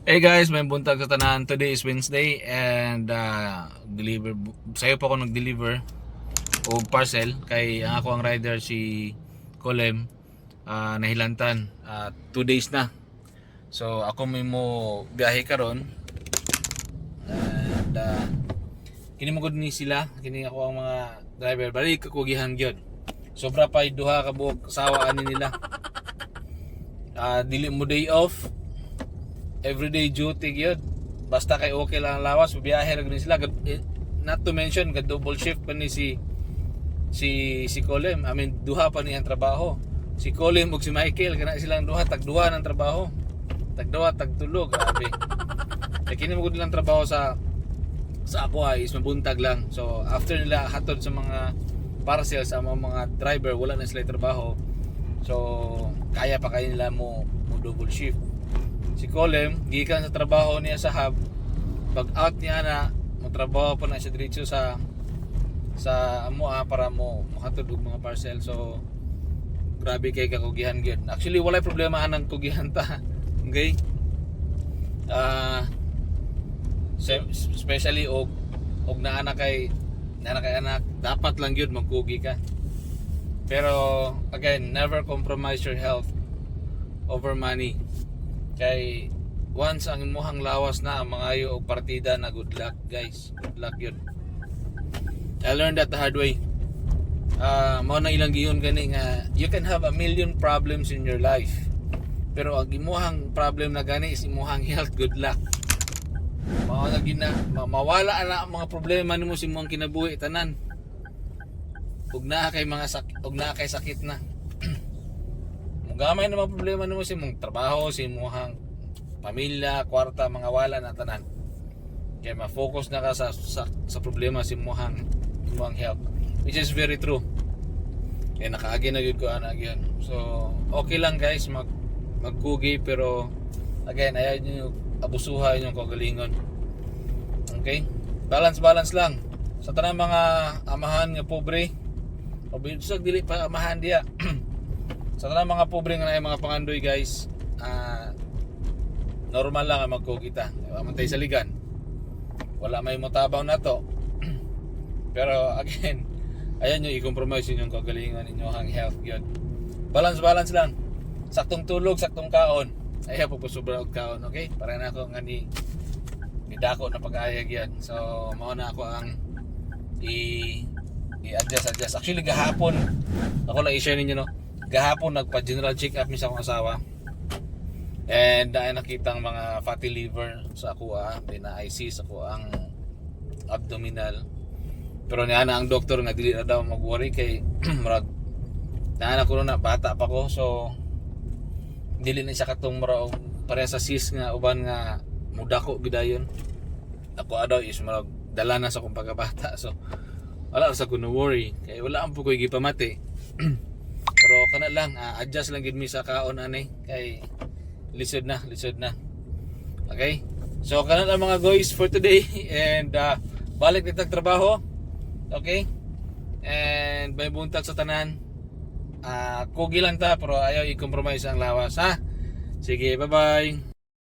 Hey guys, may buntag sa tanan. Today is Wednesday and deliver sayo pa ako nag-deliver og parcel kay ang ako ang rider si Colem, nahilantan 2 days na. So ako mo biyahe karon and kini mo gud ni sila, kini ako ang mga driver balik ako gihan gyud. Sobra pa duha ka buok sawa ani nila. Dili mo day off. Everyday duty gyud. Basta kay okay lang ang lawas, biyahe ra gid sila. Not to mention gad double shift pa ni si Colem. I mean duha pa ni ang trabaho. Si Colem ug si Michael kana silang duha tagduha ng trabaho. Tagduha tagtulog, grabe. Kay kini mo gud lang trabaho sa ako ay is mabuntag lang. So after nila hatod sa mga parcels sa mga driver, wala na sila trabaho. So kaya pa kay nila mo double shift. Si Colem, gikan sa trabaho niya sa hub, pag out niya na, magtrabaho po na siya diretso sa amoa para mo makatod og mga parcel. So grabe kay kakugihan gyud. Actually walay problema anang kugihan ta. Okay? Especially og naana kay anak, dapat lang gyud magkugi ka. Pero again, never compromise your health over money. Kay once ang imuhang lawas na ang mangayo og partida na, good luck guys, good luck yun. I learned that the hard way. Mao na ilang giyon gani nga you can have a million problems in your life, pero ang imuhang problem na gani is imuhang health, good luck. Mao na gina mawala na ang mga problema nimo sa imong kinabuhi tanan. Ug naa kay sakit na. Gamay na mga problema nimo sa imong trabaho, sa imong pamilya, kwarta, mga wala na tanan. Kaya ma-focus na ka sa problema sa imong health, which is very true. Kaya nakaagi na yun ko ana gyud. So okay lang guys magkugi, pero again ayaw niyo abusuhan yung kagalingon. Okay? Balance lang. Sa tanang mga amahan nga pobre, o bisag dili pa amahan diya. Sa tanang mga pobre nga na mga pangandoy guys, normal lang ang magkukita. Amantay sa ligan. Wala may motabaw na to. Pero again, ayan nyo i-compromise yung kagalingan ninyo ang health yun. Balance lang. Saktong tulog, saktong kaon. Ayaw po sobra og kaon, okay? Para na ako nga ni dako na pag-ayag yan. So, mao na ako ang i-adjust. Actually, gahapon, ako lang i-share ninyo, no? Gahapon nagpa-general check-up mi sa akong asawa. And nakitang mga fatty liver sa ako, pina-IC sa ako ang abdominal. Pero niya na ang doktor nga dili na daw mag-worry kay murag naana ko na bata pa ko, so dili na siya katong murag pareha sa sis nga uban nga mudako gidayon. Ako daw is murag dala na sa akong pagkabata, so wala sa ko no worry kay wala ang pukoy gipamati. Pero kana lang, adjust lang gid mi sa kaon ani kay lisod na. Okay? So kana lang mga guys for today and balik nitag trabaho. Okay? And may buntag sa tanan. Kugi lang ta pero ayaw i-compromise ang lawas, ha? Sige, bye-bye.